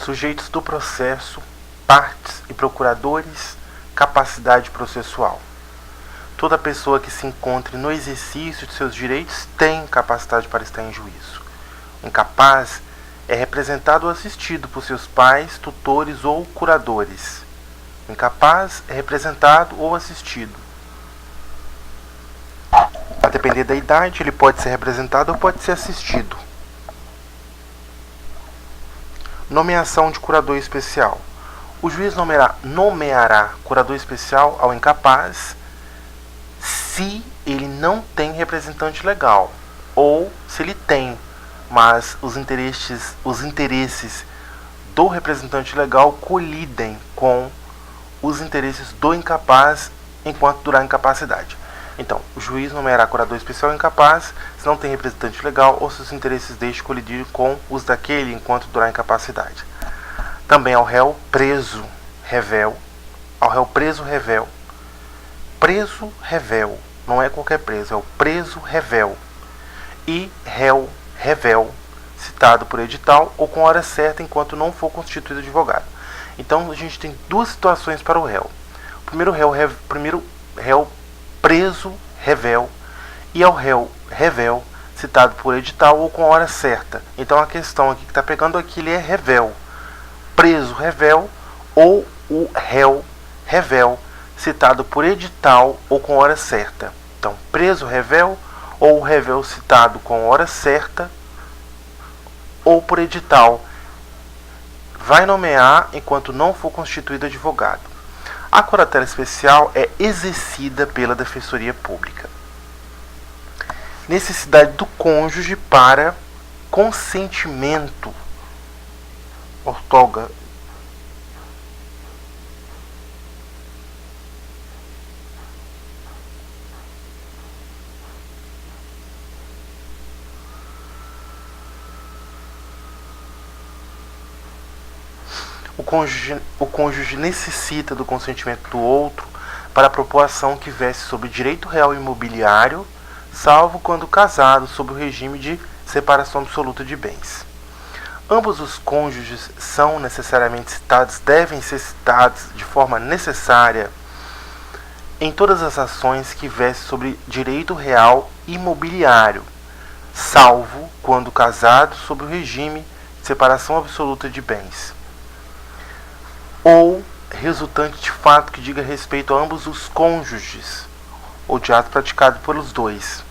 Sujeitos do processo, partes e procuradores, capacidade processual. Toda pessoa que se encontre no exercício de seus direitos tem capacidade para estar em juízo. O incapaz é representado ou assistido por seus pais, tutores ou curadores. O incapaz é representado ou assistido. A depender da idade, ele pode ser representado ou pode ser assistido. Nomeação de curador especial. O juiz nomeará curador especial ao incapaz se ele não tem representante legal, ou se ele tem, mas os interesses do representante legal colidem com os interesses do incapaz enquanto durar a incapacidade. Então, o juiz nomeará curador especial ao incapaz se não tem representante legal ou se os interesses deste colidirem com os daquele enquanto durar a incapacidade. Também ao réu preso revel, preso revel, não é qualquer preso, é o preso revel, e réu revel, citado por edital ou com hora certa enquanto não for constituído advogado. Então a gente tem duas situações para o réu. O primeiro réu preso revel e ao réu revel, citado por edital ou com hora certa. Então a questão aqui que está pegando aqui, ele é revel, preso revel ou o réu revel, citado por edital ou com hora certa. Então, preso revel ou o revel citado com hora certa ou por edital vai nomear enquanto não for constituído advogado. A curatela especial é exercida pela Defensoria Pública. Necessidade do cônjuge para consentimento. Ortoga. O cônjuge necessita do consentimento do outro para propor ação que verse sobre direito real imobiliário, salvo quando casado sob o regime de separação absoluta de bens. Ambos os cônjuges são necessariamente citados, devem ser citados de forma necessária em todas as ações que versem sobre direito real imobiliário, salvo quando casado sob o regime de separação absoluta de bens, ou resultante de fato que diga respeito a ambos os cônjuges, ou de ato praticado pelos dois.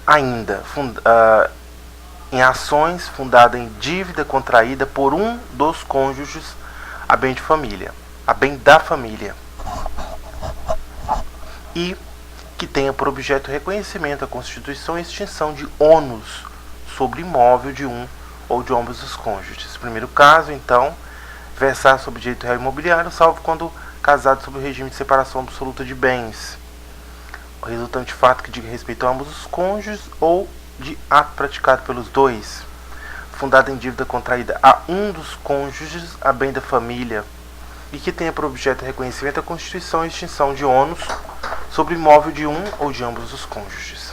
Ainda, em ações fundadas em dívida contraída por um dos cônjuges a bem da família, e que tenha por objeto o reconhecimento, a constituição e extinção de ônus sobre imóvel de um ou de ambos os cônjuges. Primeiro caso, então, versar sobre direito real imobiliário, salvo quando casado sob o regime de separação absoluta de bens. O resultante de fato que diga respeito a ambos os cônjuges ou de ato praticado pelos dois, fundado em dívida contraída a um dos cônjuges a bem da família, e que tenha por objeto o reconhecimento, a constituição e extinção de ônus sobre imóvel de um ou de ambos os cônjuges.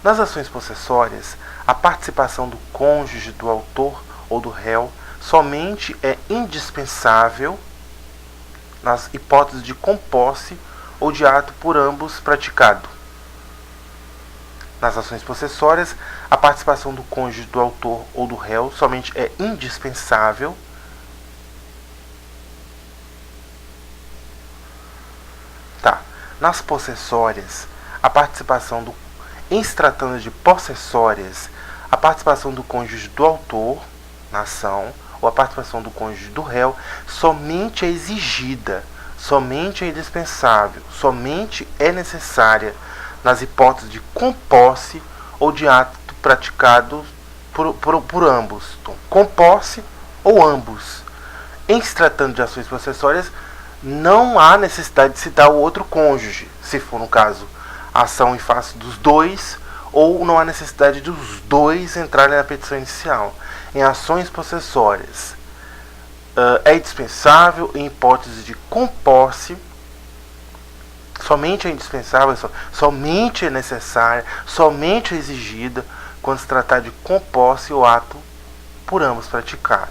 Nas ações possessórias, a participação do cônjuge, do autor ou do réu somente é indispensável nas hipóteses de composse ou de ato por ambos praticado. Nas ações possessórias, a participação do cônjuge, do autor ou do réu somente é indispensável nas possessórias, a participação do em se tratando de possessórias, a participação do cônjuge do autor na ação ou a participação do cônjuge do réu somente é exigida, somente é indispensável, somente é necessária nas hipóteses de composse ou de ato praticado por ambos. Então, composse ou ambos. Em se tratando de ações possessórias, não há necessidade de citar o outro cônjuge, se for no caso ação em face dos dois, ou não há necessidade dos dois entrarem na petição inicial. Em ações possessórias, é indispensável em hipótese de composse, somente é indispensável, somente é necessária, somente é exigida quando se tratar de composse ou ato por ambos praticado.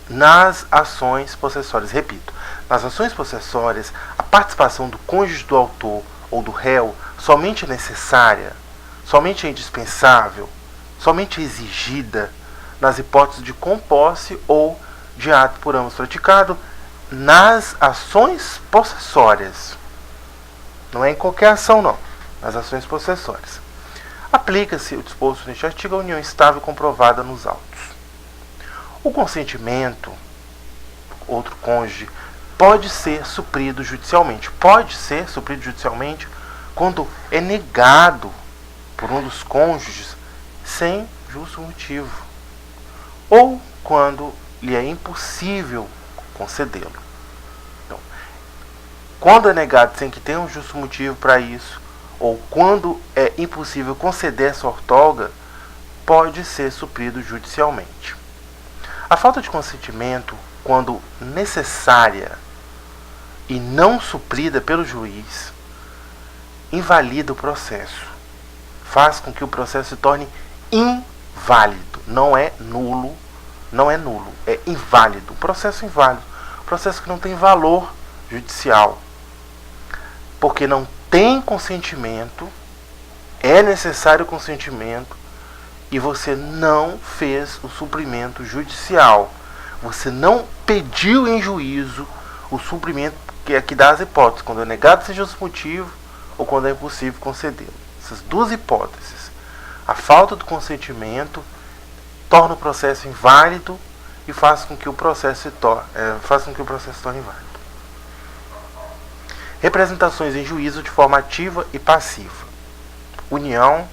Nas ações possessórias, repito, nas ações possessórias, a participação do cônjuge do autor ou do réu somente é necessária, somente é indispensável, somente é exigida nas hipóteses de composse ou de ato por ambos praticado nas ações possessórias. Não é em qualquer ação, não. Nas ações possessórias. Aplica-se o disposto neste artigo à união estável comprovada nos autos. O consentimento, outro cônjuge, pode ser suprido judicialmente. Pode ser suprido judicialmente quando é negado por um dos cônjuges sem justo motivo, ou quando lhe é impossível concedê-lo. Então, quando é negado sem que tenha um justo motivo para isso, ou quando é impossível conceder essa outorga, pode ser suprido judicialmente. A falta de consentimento, quando necessária e não suprida pelo juiz, invalida o processo, faz com que o processo se torne inválido, não é nulo, é inválido, processo inválido, processo que não tem valor judicial, porque não tem consentimento, é necessário consentimento, e você não fez o suprimento judicial, você não pediu em juízo o suprimento que aqui dá as hipóteses, quando é negado seja o motivo ou quando é impossível concedê-lo. Essas duas hipóteses, a falta do consentimento torna o processo inválido e faz com que o processo se torne inválido. Representações em juízo de forma ativa e passiva. União,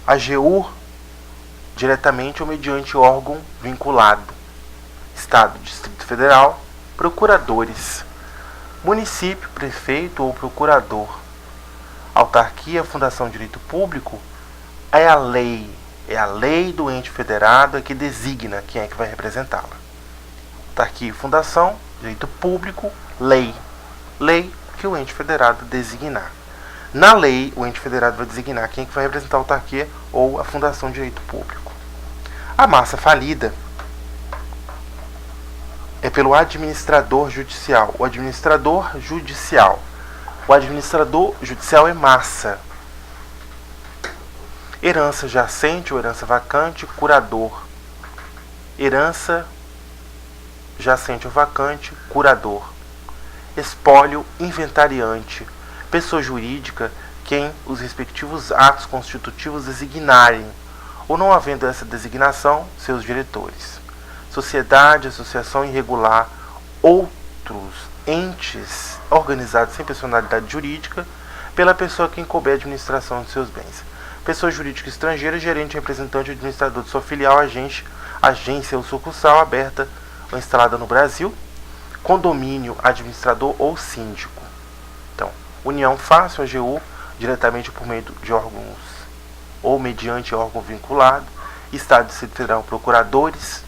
AGU, diretamente ou mediante órgão vinculado. Estado, Distrito Federal, procuradores. Município, prefeito ou procurador. Autarquia, fundação de direito público, é a lei do ente federado que designa quem é que vai representá-la. Autarquia e fundação, direito público, lei que o ente federado designar. Na lei, o ente federado vai designar quem é que vai representar a autarquia ou a fundação de direito público. A massa falida é pelo administrador judicial. O administrador judicial é massa. Herança jacente ou herança vacante, curador. Herança jacente ou vacante, curador. Espólio inventariante. Pessoa jurídica, quem os respectivos atos constitutivos designarem, ou não havendo essa designação, seus diretores. Sociedade, associação irregular, outros entes organizados sem personalidade jurídica, pela pessoa que couber a administração de seus bens. Pessoa jurídica estrangeira, gerente, representante, administrador de sua filial, agência ou sucursal aberta ou instalada no Brasil, condomínio, administrador ou síndico. Então, união fácil, AGU, diretamente por meio de órgãos ou mediante órgão vinculado, Estado, Distrito Federal, procuradores,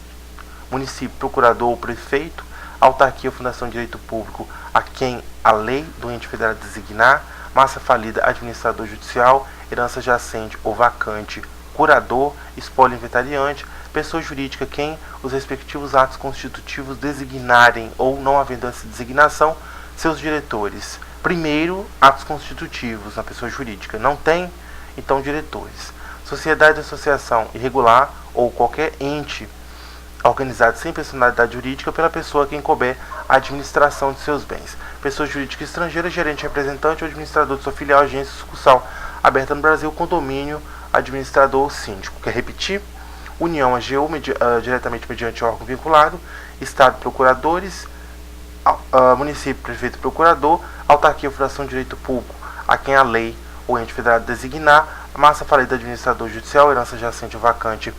município, procurador ou prefeito, autarquia, fundação de direito público, a quem a lei do ente federal designar, massa falida, administrador judicial, herança jacente ou vacante, curador, espólio inventariante, pessoa jurídica, quem os respectivos atos constitutivos designarem ou não havendo essa designação, seus diretores. Primeiro, atos constitutivos na pessoa jurídica. Não tem, então, diretores. Sociedade, associação irregular ou qualquer ente organizado sem personalidade jurídica pela pessoa a quem couber a administração de seus bens. Pessoa jurídica estrangeira, gerente, representante ou administrador de sua filial, agência, sucursal aberta no Brasil, condomínio, administrador ou síndico. Quer repetir? União, AGU, diretamente mediante órgão vinculado, Estado, procuradores, município, prefeito, procurador, autarquia, fundação de direito público, a quem a lei ou ente federado designar, massa falida, administrador judicial, herança jacente ou vacante,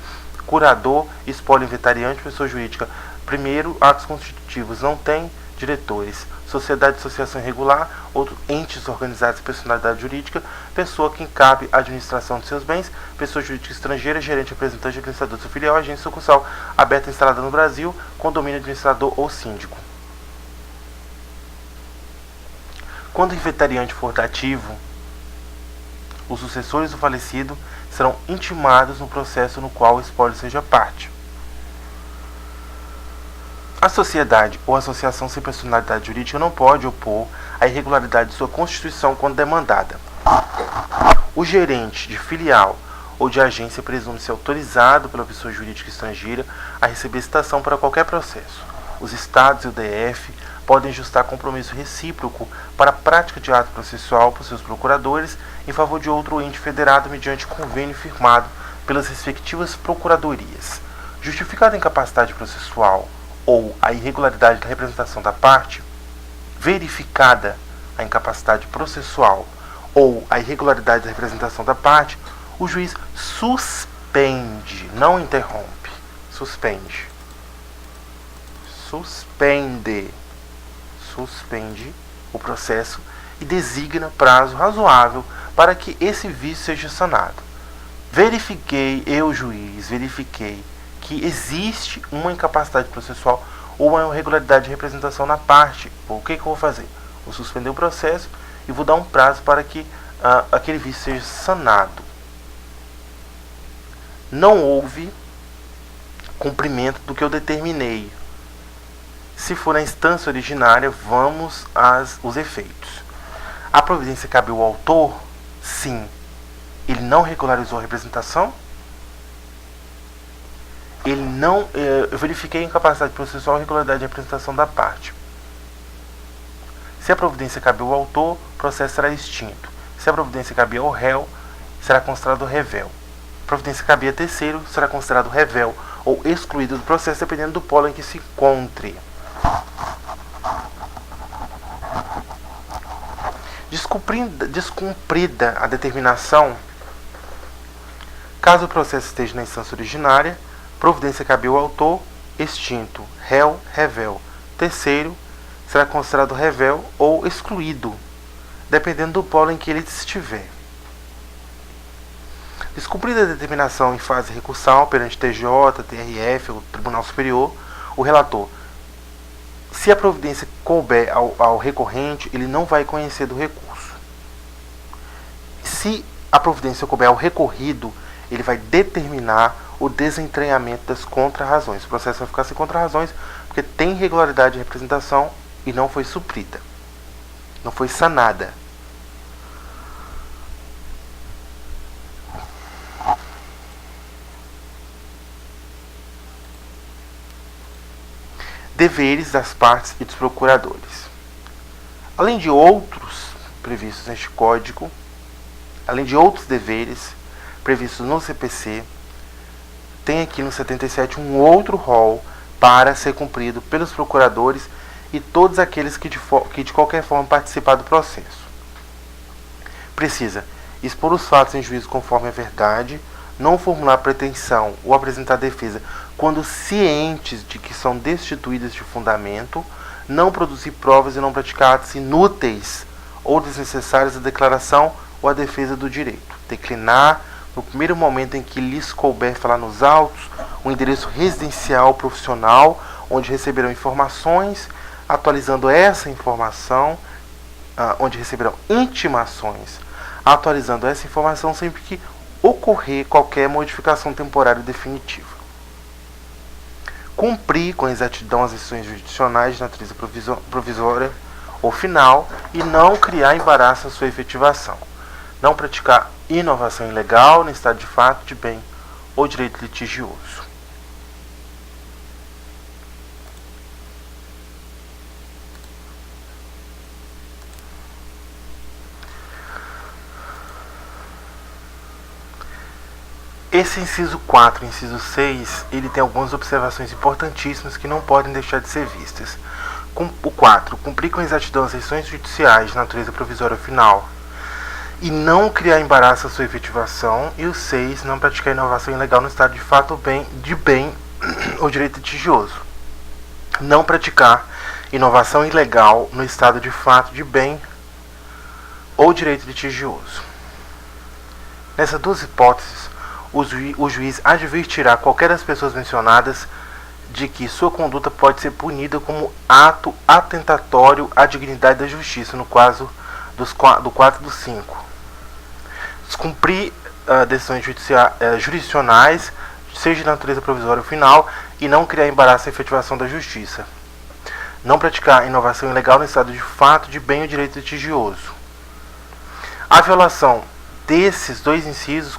curador, espólio inventariante, pessoa jurídica. Primeiro, atos constitutivos, não tem diretores. Sociedade, associação irregular, outros entes organizados e personalidade jurídica, pessoa a quem cabe a administração de seus bens, pessoa jurídica estrangeira, gerente, representante, administrador de sua filial, agência sucursal aberta e instalada no Brasil, condomínio, administrador ou síndico. Quando o inventariante for dativo, os sucessores do falecido serão intimados no processo no qual o espólio seja parte. A sociedade ou associação sem personalidade jurídica não pode opor a irregularidade de sua constituição quando demandada. O gerente de filial ou de agência presume-se autorizado pela pessoa jurídica estrangeira a receber citação para qualquer processo. Os estados e o DF podem ajustar compromisso recíproco para a prática de ato processual por seus procuradores em favor de outro ente federado mediante convênio firmado pelas respectivas procuradorias. Justificada a incapacidade processual ou a irregularidade da representação da parte, verificada a incapacidade processual ou a irregularidade da representação da parte, o juiz suspende, não interrompe, suspende o processo e designa prazo razoável para que esse vício seja sanado. Eu, juiz, verifiquei que existe uma incapacidade processual ou uma irregularidade de representação na parte. O que eu vou fazer? Vou suspender o processo e vou dar um prazo para que aquele vício seja sanado. Não houve cumprimento do que eu determinei. Se for na instância originária, vamos aos efeitos. A providência cabe ao autor? Sim. Ele não regularizou a representação? Eu verifiquei a incapacidade processual e regularidade de representação da parte. Se a providência cabe ao autor, o processo será extinto. Se a providência cabe ao réu, será considerado revel. A providência cabe a terceiro, será considerado revel ou excluído do processo, dependendo do polo em que se encontre. Descumprida a determinação, caso o processo esteja na instância originária, providência cabe ao autor, extinto, réu, revel. Terceiro, será considerado revel ou excluído, dependendo do polo em que ele estiver. Descumprida a determinação em fase recursal perante TJ, TRF ou Tribunal Superior, o relator, se a providência couber ao recorrente, ele não vai conhecer do recurso. Se a providência couber ao recorrido, ele vai determinar o desentranhamento das contrarrazões. O processo vai ficar sem contrarrazões porque tem irregularidade de representação e não foi suprida, não foi sanada. Deveres das partes e dos procuradores. Além de outros previstos neste Código, além de outros deveres previstos no CPC, tem aqui no 77 um outro rol para ser cumprido pelos procuradores e todos aqueles que de qualquer forma participar do processo. Precisa expor os fatos em juízo conforme a verdade, não formular pretensão ou apresentar defesa quando cientes de que são destituídas de fundamento, não produzir provas e não praticar atos inúteis ou desnecessários à declaração ou à defesa do direito. Declinar, no primeiro momento em que lhes couber falar nos autos, um endereço residencial profissional, onde receberão informações, atualizando essa informação, onde receberão intimações, atualizando essa informação sempre que ocorrer qualquer modificação temporária definitiva. Cumprir com exatidão as decisões jurisdicionais de natureza provisória ou final e não criar embaraço à sua efetivação. Não praticar inovação ilegal no estado de fato, de bem ou direito litigioso. Esse inciso 4 e inciso 6, ele tem algumas observações importantíssimas que não podem deixar de ser vistas. O 4, cumprir com exatidão as decisões judiciais de natureza provisória ou final e não criar embaraço à sua efetivação. E o 6, não praticar inovação ilegal no estado de fato de bem ou direito litigioso. Não praticar inovação ilegal no estado de fato de bem ou direito litigioso. Nessas duas hipóteses, o juiz advertirá qualquer das pessoas mencionadas de que sua conduta pode ser punida como ato atentatório à dignidade da justiça, no caso do 4 e do 5. Descumprir decisões jurisdicionais seja de natureza provisória ou final, e não criar embaraço à efetivação da justiça. Não praticar inovação ilegal no estado de fato, de bem ou direito litigioso. A violação desses dois incisos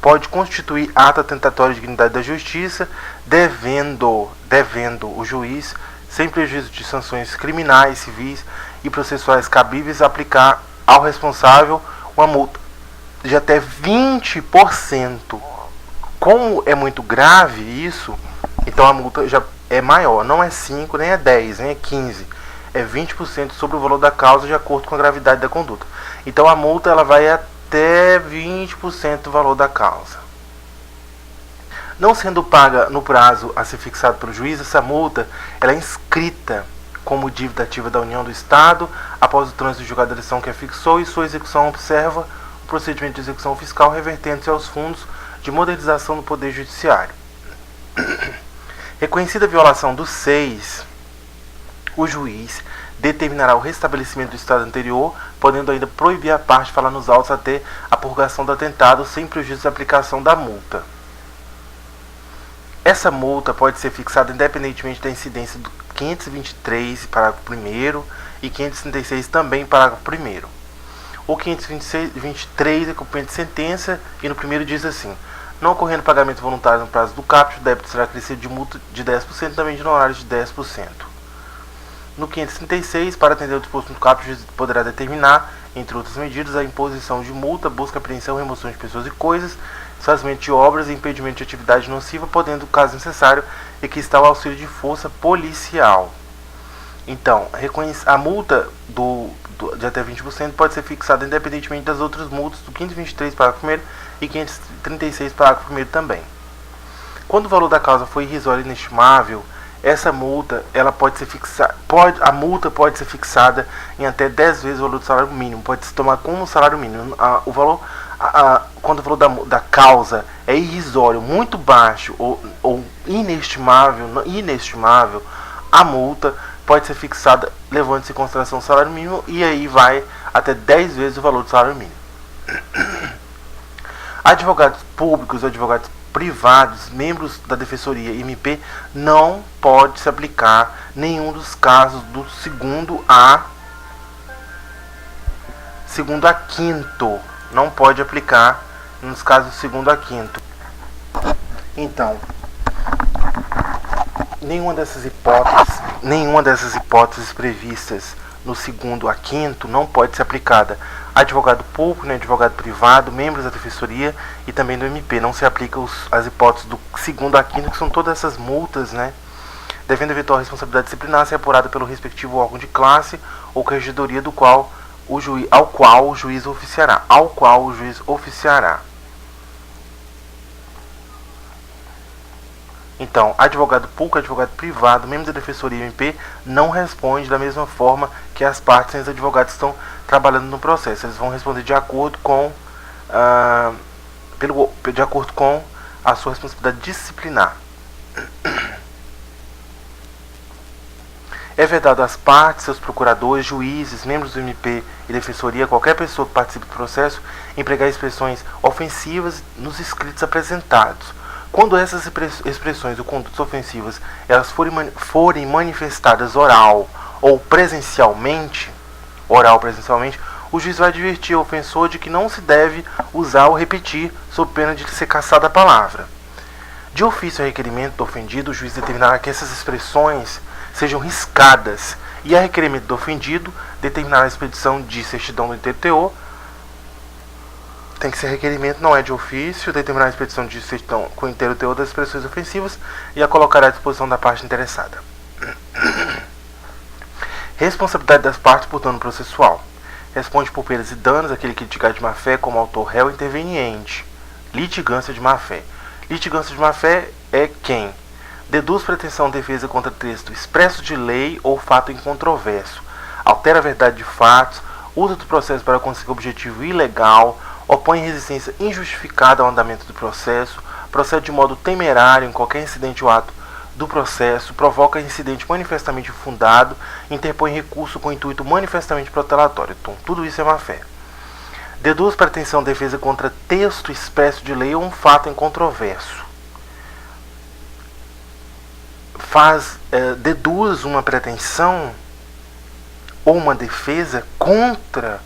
pode constituir ato atentatório de dignidade da justiça, devendo o juiz, sem prejuízo de sanções criminais, civis e processuais cabíveis, aplicar ao responsável uma multa de até 20%. Como é muito grave isso, então a multa já é maior, não é 5, nem é 10, nem é 15, é 20% sobre o valor da causa, de acordo com a gravidade da conduta. Então a multa ela vai até 20% do valor da causa. Não sendo paga no prazo a ser fixado pelo juiz, essa multa ela é inscrita como dívida ativa da União do Estado após o trânsito do julgado da lição que a fixou, e sua execução observa o procedimento de execução fiscal revertendo-se aos fundos de modernização do Poder Judiciário. Reconhecida a violação dos 6, o juiz determinará o restabelecimento do estado anterior, podendo ainda proibir a parte de falar nos autos até a purgação do atentado, sem prejuízo da aplicação da multa. Essa multa pode ser fixada independentemente da incidência do 523, parágrafo 1º, e 536 também, parágrafo 1º. O 523 é cumprimento de sentença, e no primeiro diz assim: não ocorrendo pagamento voluntário no prazo do caput, o débito será acrescido de multa de 10%, também de honorários de 10%. No 536, para atender o disposto no caput, o juiz poderá determinar, entre outras medidas, a imposição de multa, busca, apreensão, remoção de pessoas e coisas, desfazimento de obras e impedimento de atividade nociva, podendo, caso necessário, requisitar o auxílio de força policial. Então, a multa de até 20% pode ser fixada independentemente das outras multas do 523, parágrafo 1º, e 536, parágrafo 1º também. Quando o valor da causa for irrisório e inestimável, essa multa ela pode ser fixada, a multa pode ser fixada em até 10 vezes o valor do salário mínimo, pode se tomar como salário mínimo. Quando o valor da causa é irrisório, muito baixo ou inestimável, a multa pode ser fixada levando-se em consideração o salário mínimo, e aí vai até 10 vezes o valor do salário mínimo. Advogados públicos, advogados privados, membros da Defensoria e MP, não pode se aplicar nenhum dos casos do segundo a quinto. Não pode aplicar nos casos do segundo a quinto. Então, nenhuma dessas hipóteses previstas no segundo a quinto não pode ser aplicada a advogado público, nem advogado privado, membros da Defensoria e também do MP. Não se aplica as hipóteses do segundo a quinto, que são todas essas multas, né? Devendo eventual responsabilidade disciplinar ser apurada pelo respectivo órgão de classe ou corregedoria ao qual o juiz oficiará. Então, advogado público, advogado privado, membro da Defensoria e MP não responde da mesma forma que as partes sem os advogados que estão trabalhando no processo. Eles vão responder de acordo com a sua responsabilidade disciplinar. É vedado às partes, seus procuradores, juízes, membros do MP e Defensoria, qualquer pessoa que participe do processo, empregar expressões ofensivas nos escritos apresentados. Quando essas expressões ou condutas ofensivas elas forem manifestadas oral ou presencialmente, o juiz vai advertir o ofensor de que não se deve usar ou repetir, sob pena de ser cassada a palavra. De ofício a requerimento do ofendido, o juiz determinará que essas expressões sejam riscadas, e a requerimento do ofendido determinará a expedição de certidão do inteiro teor. Tem que ser requerimento, não é de ofício, determinar a expedição de certidão com inteiro teor das expressões ofensivas e a colocará à disposição da parte interessada. Responsabilidade das partes por dano processual. Responde por perdas e danos aquele que litigar de má-fé como autor, réu, interveniente. Litigância de má-fé. Litigância de má-fé é quem deduz pretensão de defesa contra texto expresso de lei ou fato incontroverso, altera a verdade de fatos, usa do processo para conseguir objetivo ilegal, opõe resistência injustificada ao andamento do processo, procede de modo temerário em qualquer incidente ou ato do processo, provoca incidente manifestamente fundado, interpõe recurso com intuito manifestamente protelatório. Então, tudo isso é má-fé. Deduz pretensão de defesa contra texto expresso de lei ou um fato incontroverso. Deduz uma pretensão ou uma defesa contra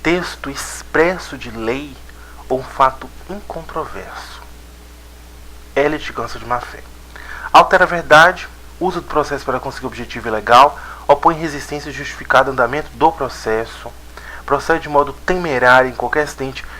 texto expresso de lei ou um fato incontroverso. É litigância de má-fé. Altera a verdade, usa do processo para conseguir objetivo ilegal, opõe resistência justificada ao andamento do processo, procede de modo temerário em qualquer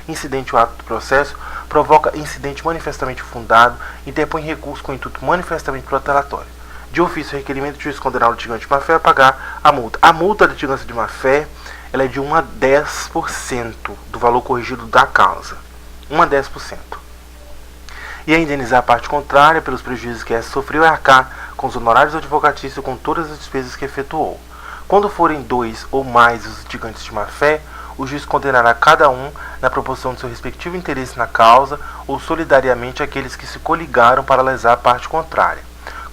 incidente ou ato do processo, provoca incidente manifestamente fundado, interpõe recurso com intuito manifestamente protelatório. De ofício, requerimento de juiz condenar o litigante de má-fé a pagar a multa. A multa da litigância de má-fé ela é de 1 a 10% do valor corrigido da causa. 1 a 10%. E a indenizar a parte contrária pelos prejuízos que essa sofreu é arcar com os honorários advocatícios com todas as despesas que efetuou. Quando forem 2 ou mais os litigantes de má-fé, o juiz condenará cada um na proporção de seu respectivo interesse na causa ou solidariamente aqueles que se coligaram para lesar a parte contrária.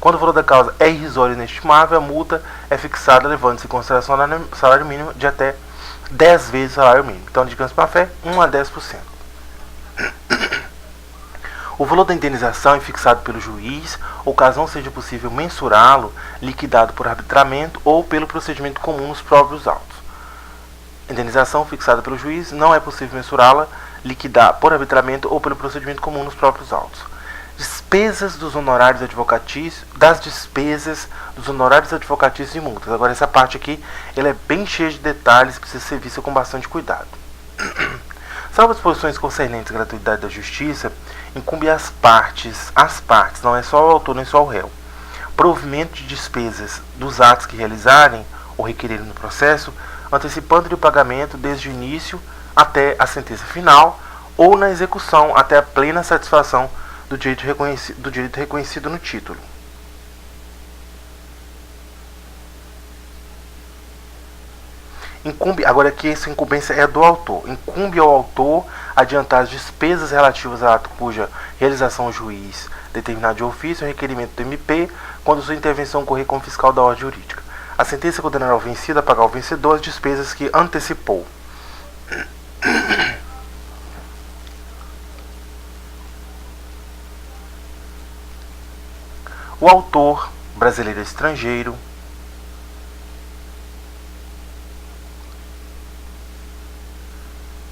Quando o valor da causa é irrisório e inestimável, a multa é fixada levando-se em consideração o salário mínimo de até 10 vezes o salário mínimo. Então, litigância de má-fé, 1 a 10%. O valor da indenização é fixado pelo juiz, ou caso não seja possível mensurá-lo, liquidado por arbitramento ou pelo procedimento comum nos próprios autos. Indenização fixada pelo juiz, não é possível mensurá-la, liquidar por arbitramento ou pelo procedimento comum nos próprios autos. Despesas dos honorários advocatícios, e multas. Agora essa parte aqui, ela é bem cheia de detalhes, precisa ser vista com bastante cuidado. Salvo as disposições concernentes à gratuidade da justiça, incumbe às partes, não é só o autor nem só o réu, provimento de despesas dos atos que realizarem ou requererem no processo, antecipando-lhe o pagamento desde o início até a sentença final ou na execução até a plena satisfação do direito reconhecido no título. Agora aqui essa incumbência é do autor. Incumbe ao autor adiantar as despesas relativas a ato cuja realização o juiz determinar de ofício ou requerimento do MP quando sua intervenção ocorrer como fiscal da ordem jurídica. A sentença condenará o vencido a pagar ao vencedor as despesas que antecipou. O autor, brasileiro ou estrangeiro,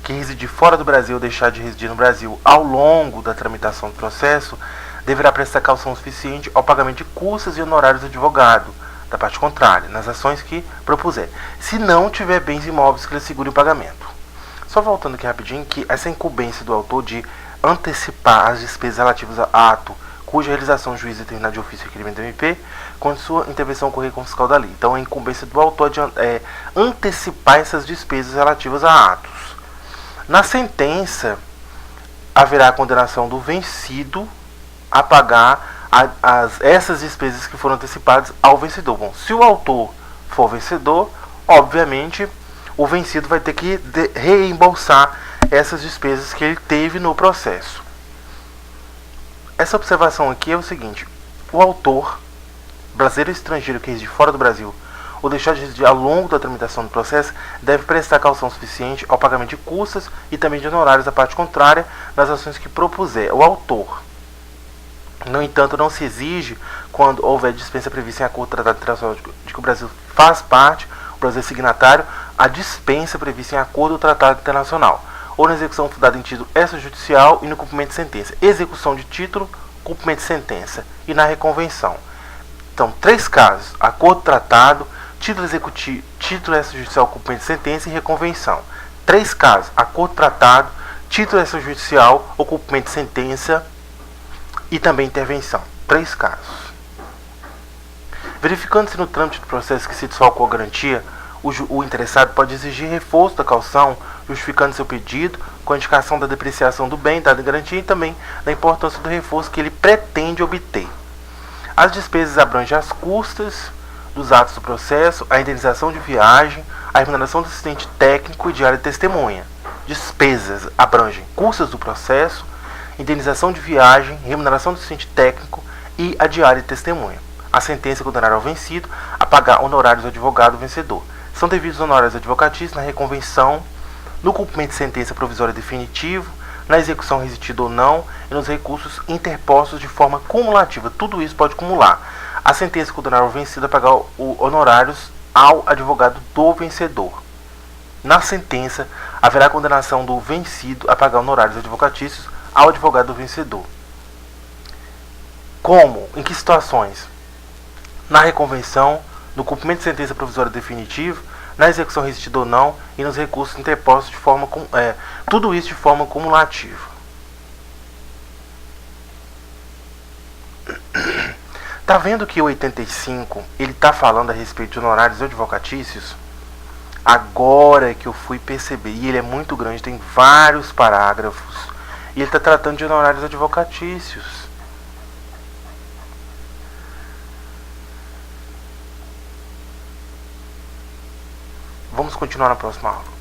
que residir fora do Brasil ou deixar de residir no Brasil ao longo da tramitação do processo, deverá prestar caução suficiente ao pagamento de custas e honorários do advogado, da parte contrária, nas ações que propuser, se não tiver bens imóveis que lhe segurem o pagamento. Só voltando aqui rapidinho, que essa incumbência do autor de antecipar as despesas relativas a ato cuja realização o juiz determinar de ofício requerimento do MP, quando sua intervenção ocorrer como fiscal da lei. Então, a incumbência do autor de antecipar essas despesas relativas a atos. Na sentença, haverá a condenação do vencido a pagar essas despesas que foram antecipadas ao vencedor. Bom, se o autor for vencedor, obviamente, o vencido vai ter que reembolsar essas despesas que ele teve no processo. Essa observação aqui é o seguinte: o autor, brasileiro ou estrangeiro que reside fora do Brasil ou deixar de residir ao longo da tramitação do processo, deve prestar caução suficiente ao pagamento de custas e também de honorários da parte contrária nas ações que propuser o autor. No entanto, não se exige, quando houver dispensa prevista em acordo do Tratado Internacional de que o Brasil faz parte, o Brasil é signatário, a dispensa prevista em acordo do Tratado Internacional, ou na execução fundada em título extrajudicial e no cumprimento de sentença. Execução de título, cumprimento de sentença e na reconvenção. Então, 3 casos: acordo tratado, título executivo, título extrajudicial, cumprimento de sentença e reconvenção. 3 casos: acordo tratado, título extrajudicial ou cumprimento de sentença e também intervenção. 3 casos. Verificando-se no trâmite do processo que se desfalcou a garantia, o interessado pode exigir reforço da caução, justificando seu pedido com a indicação da depreciação do bem dado em garantia e também da importância do reforço que ele pretende obter. As despesas abrangem as custas dos atos do processo, a indenização de viagem, a remuneração do assistente técnico e diária de testemunha. Despesas abrangem custas do processo, indenização de viagem, remuneração do assistente técnico e a diária de testemunha. A sentença condenará o vencido a pagar honorários do advogado vencedor. São devidos honorários advocatícios na reconvenção no cumprimento de sentença provisória definitiva, na execução resistida ou não e nos recursos interpostos de forma cumulativa. Tudo isso pode cumular. A sentença condenar o vencido a pagar honorários ao advogado do vencedor. Na sentença, haverá condenação do vencido a pagar honorários advocatícios ao advogado do vencedor. Como? Em que situações? Na reconvenção, no cumprimento de sentença provisória definitiva, na execução resistida ou não e nos recursos interpostos de forma tudo isso de forma cumulativa. Tá vendo que o 85 ele tá falando a respeito de honorários advocatícios? Agora é que eu fui perceber, e ele é muito grande, tem vários parágrafos, e ele está tratando de honorários advocatícios. Vamos continuar na próxima aula.